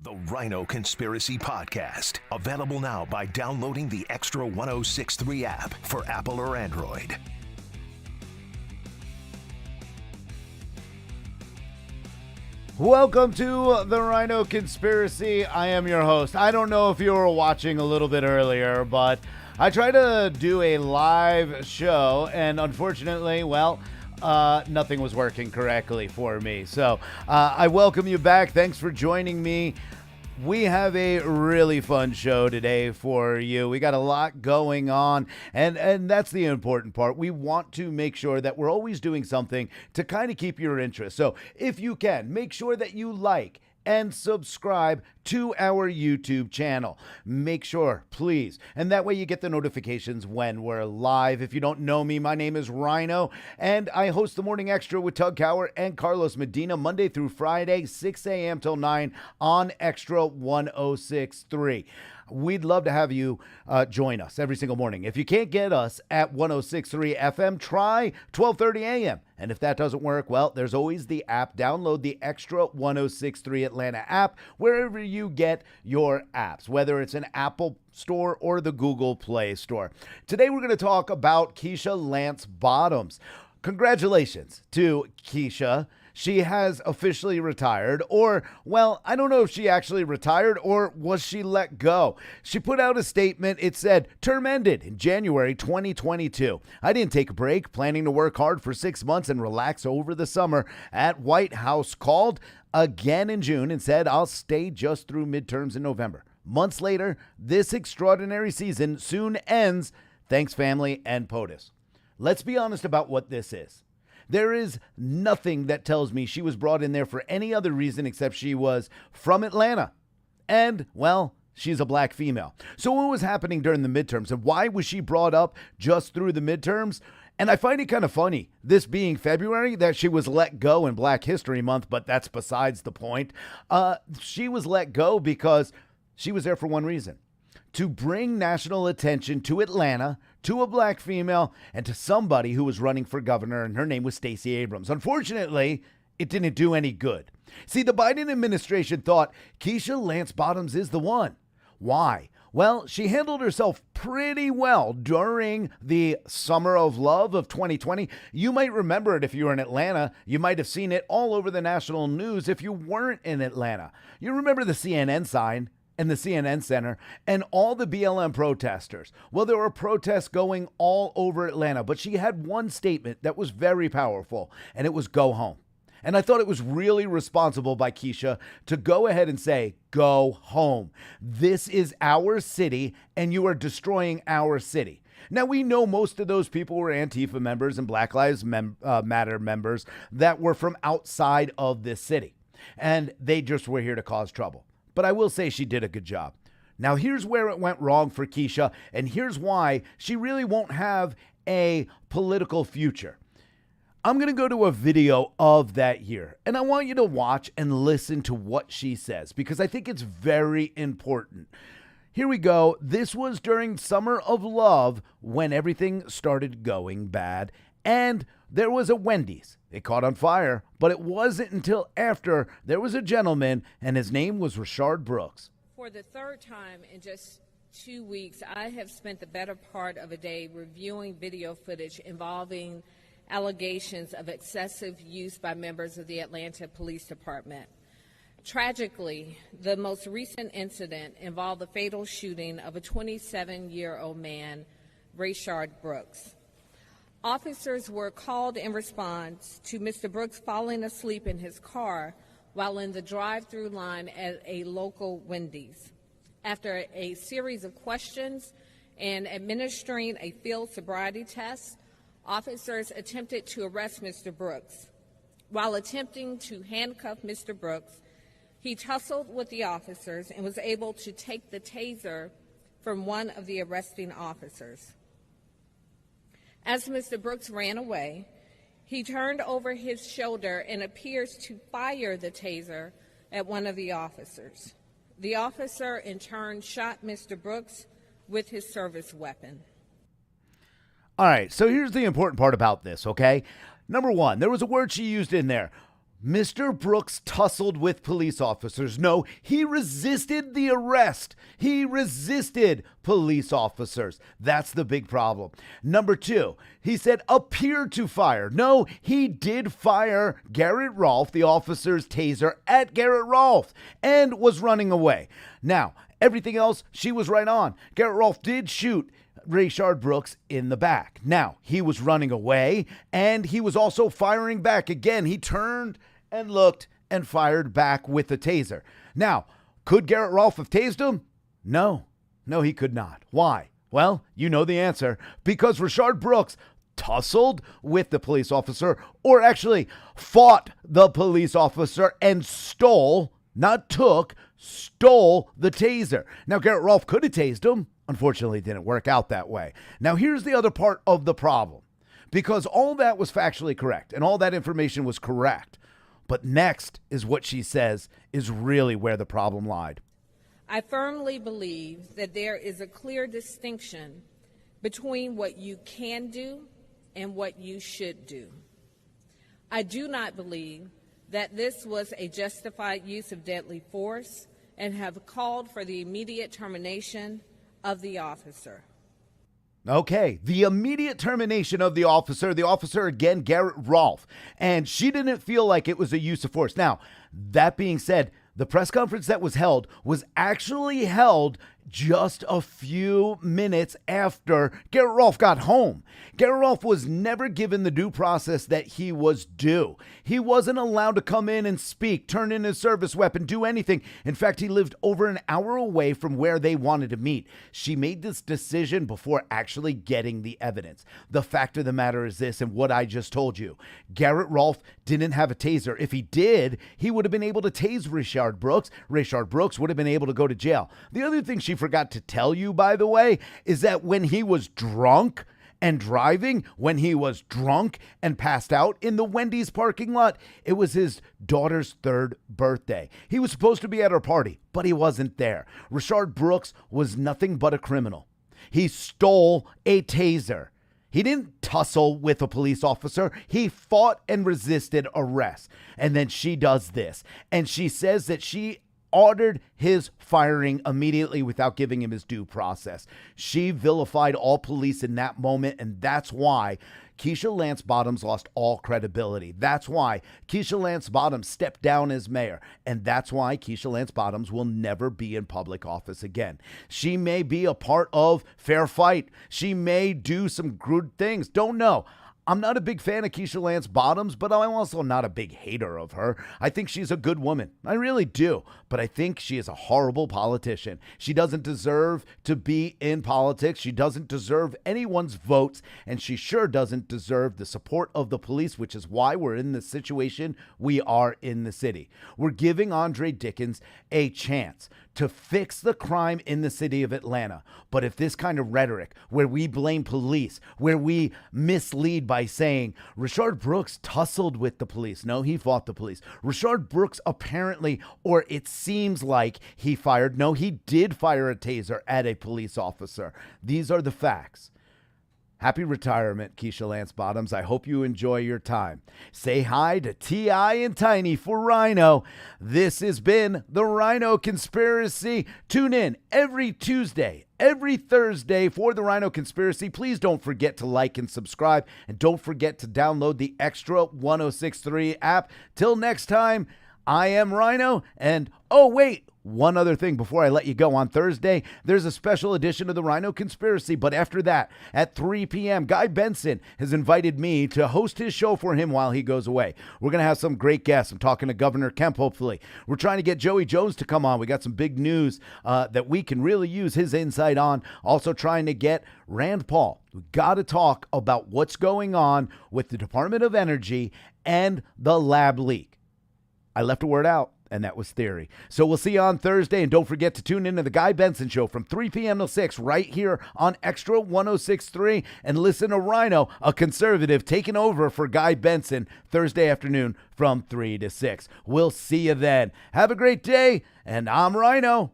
The Rhino Conspiracy Podcast. Available now by downloading the Xtra 1063 app for Apple or Android. Welcome to the Rhino Conspiracy. I am your host. I don't know if you were watching a little bit earlier, but I tried to do a live show, and unfortunately, nothing was working correctly for me. So I welcome you back. Thanks for joining me. We have a really fun show today for you. We got a lot going on, and that's the important part. We want to make sure that we're always doing something to kind of keep your interest. So if you can, make sure that you like and subscribe to our YouTube channel. Make sure, please. And that way you get the notifications when we're live. If you don't know me, my name is Rhino, and I host the Morning Extra with Tug Cower and Carlos Medina Monday through Friday, 6 a.m. till 9 on Xtra 1063. We'd love to have you join us every single morning. If you can't get us at 1063 FM, try 1230 a.m. And if that doesn't work, well, there's always the app. Download the Xtra 1063 Atlanta app wherever you get your apps, whether it's an Apple Store or the Google Play Store. Today, we're going to talk about Keisha Lance Bottoms. Congratulations to Keisha. She has officially retired, or, well, I don't know if she actually retired or was she let go. She put out a statement. It said, term ended in January 2022. I didn't take a break, planning to work hard for 6 months and relax over the summer. At White House called again in June and said, I'll stay just through midterms in November. Months later, this extraordinary season soon ends. Thanks, family and POTUS. Let's be honest about what this is. There is nothing that tells me she was brought in there for any other reason except she was from Atlanta. And, well, she's a black female. So what was happening during the midterms, and why was she brought up just through the midterms? And I find it kind of funny, this being February, that she was let go in Black History Month, but that's besides the point. She was let go because she was there for one reason: to bring national attention to Atlanta, to a black female, and to somebody who was running for governor, and her name was Stacey Abrams. Unfortunately, it didn't do any good. See, the Biden administration thought Keisha Lance Bottoms is the one. Why? Well, she handled herself pretty well during the Summer of Love of 2020. You might remember it if you were in Atlanta. You might have seen it all over the national news if you weren't in Atlanta. You remember the CNN sign and the CNN Center, and all the BLM protesters. Well, there were protests going all over Atlanta, but she had one statement that was very powerful, and it was go home. And I thought it was really responsible by Keisha to go ahead and say, go home. This is our city, and you are destroying our city. Now, we know most of those people were Antifa members and Black Lives Matter members that were from outside of this city, and they just were here to cause trouble. But I will say she did a good job. Now, here's where it went wrong for Keisha, and here's why she really won't have a political future. I'm going to go to a video of that year, and I want you to watch and listen to what she says, because I think it's very important. Here we go. This was during Summer of Love when everything started going bad, and there was a Wendy's. It caught on fire, but it wasn't until after there was a gentleman, and his name was Rashard Brooks. For the third time in just 2 weeks, I have spent the better part of a day reviewing video footage involving allegations of excessive use by members of the Atlanta Police Department. Tragically, the most recent incident involved the fatal shooting of a 27-year-old man, Rashard Brooks. Officers were called in response to Mr. Brooks falling asleep in his car while in the drive-through line at a local Wendy's. After a series of questions and administering a field sobriety test, officers attempted to arrest Mr. Brooks. While attempting to handcuff Mr. Brooks, he tussled with the officers and was able to take the taser from one of the arresting officers. As Mr. Brooks ran away, he turned over his shoulder and appears to fire the taser at one of the officers. The officer, in turn, shot Mr. Brooks with his service weapon. All right, so here's the important part about this, okay? Number one, there was a word she used in there, Mr. Brooks tussled with police officers. No, he resisted the arrest. He resisted police officers. That's the big problem. Number 2, he said appeared to fire. No, he did fire Garrett Rolfe, the officer's taser, at Garrett Rolfe and was running away. Now, everything else, she was right on. Garrett Rolfe did shoot Rayshard Brooks in the back. Now, he was running away and he was also firing back. Again, he turned and looked and fired back with the taser. Now, could Garrett Rolfe have tased him? No, he could not. Why? Well, you know the answer. Because Rayshard Brooks tussled with the police officer, or actually fought the police officer and stole, not took, stole the taser. Now, Garrett Rolfe could have tased him. Unfortunately, it didn't work out that way. Now, here's the other part of the problem. Because all that was factually correct and all that information was correct. But next is what she says is really where the problem lied. I firmly believe that there is a clear distinction between what you can do and what you should do. I do not believe that this was a justified use of deadly force and have called for the immediate termination of the officer. Okay, the immediate termination of the officer again, Garrett Rolfe, and she didn't feel like it was a use of force. Now, that being said, the press conference that was held was actually held just a few minutes after Garrett Rolfe got home. Garrett Rolfe was never given the due process that he was due. He wasn't allowed to come in and speak, turn in his service weapon, do anything. In fact, he lived over an hour away from where they wanted to meet. She made this decision before actually getting the evidence. The fact of the matter is this, and what I just told you. Garrett Rolfe didn't have a taser. If he did, he would have been able to tase Rayshard Brooks. Rayshard Brooks would have been able to go to jail. The other thing she forgot to tell you, by the way, is that when he was drunk and driving, when he was drunk and passed out in the Wendy's parking lot, it was his daughter's 3rd birthday. He was supposed to be at her party, but he wasn't there. Rayshard Brooks was nothing but a criminal. He stole a taser. He didn't tussle with a police officer. He fought and resisted arrest. And then she does this. And she says that she ordered his firing immediately without giving him his due process. She vilified all police in that moment, and that's why Keisha Lance Bottoms lost all credibility. That's why Keisha Lance Bottoms stepped down as mayor, and that's why Keisha Lance Bottoms will never be in public office again. She may be a part of Fair Fight. She may do some good things. Don't know. I'm not a big fan of Keisha Lance Bottoms, but I'm also not a big hater of her. I think she's a good woman. I really do. But I think she is a horrible politician. She doesn't deserve to be in politics. She doesn't deserve anyone's votes. And she sure doesn't deserve the support of the police, which is why we're in the situation we are in the city. We're giving Andre Dickens a chance to fix the crime in the city of Atlanta. But if this kind of rhetoric, where we blame police, where we mislead by saying Rayshard Brooks tussled with the police. No, he fought the police. Rayshard Brooks apparently, or it seems like he fired. No, he did fire a taser at a police officer. These are the facts. Happy retirement, Keisha Lance Bottoms. I hope you enjoy your time. Say hi to T.I. and Tiny for Rhino. This has been the Rhino Conspiracy. Tune in every Tuesday, every Thursday for the Rhino Conspiracy. Please don't forget to like and subscribe. And don't forget to download the Xtra 1063 app. Till next time, I am Rhino. And, oh, wait. One other thing before I let you go. On Thursday, there's a special edition of the Rhino Conspiracy. But after that, at 3 p.m., Guy Benson has invited me to host his show for him while he goes away. We're going to have some great guests. I'm talking to Governor Kemp, hopefully. We're trying to get Joey Jones to come on. We got some big news that we can really use his insight on. Also trying to get Rand Paul. We got to talk about what's going on with the Department of Energy and the lab leak. I left a word out. And that was theory. So we'll see you on Thursday. And don't forget to tune into the Guy Benson Show from 3 p.m. till 6 right here on Xtra 1063. And listen to Rhino, a conservative, taking over for Guy Benson Thursday afternoon from 3 to 6. We'll see you then. Have a great day. And I'm Rhino.